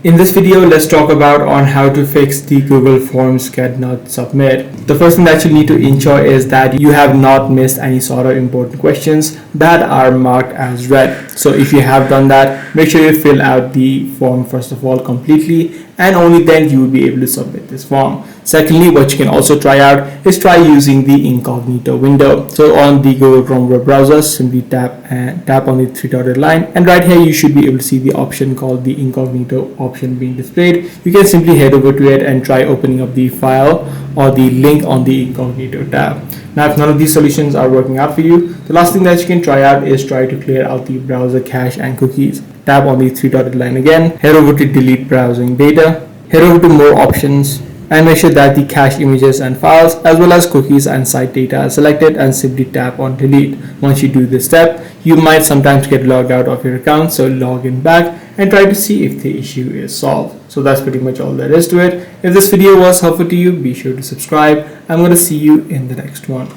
In this video, let's talk about on how to fix the Google Forms get not submit. The first thing that you need to ensure is that you have not missed any sort of important questions that are marked as red. So if you have done that, make sure you fill out the form first of all completely, and only then you will be able to submit this form. Secondly, what you can also try out is try using the Incognito window. So on the Google Chrome web browser, simply tap on the three-dotted line, and right here you should be able to see the option called the Incognito option being displayed. You can simply head over to it and try opening up the file or the link on the Incognito tab. Now, if none of these solutions are working out for you, the last thing that you can try out is try to clear out the browser cache and cookies. Tap on the three-dotted line again, head over to delete browsing data, head over to more options, and make sure that the cache images and files as well as cookies and site data are selected, and simply tap on delete. Once you do this step, you might sometimes get logged out of your account, so log in back and try to see if the issue is solved. So that's pretty much all there is to it. If this video was helpful to you, be sure to subscribe. I'm going to see you in the next one.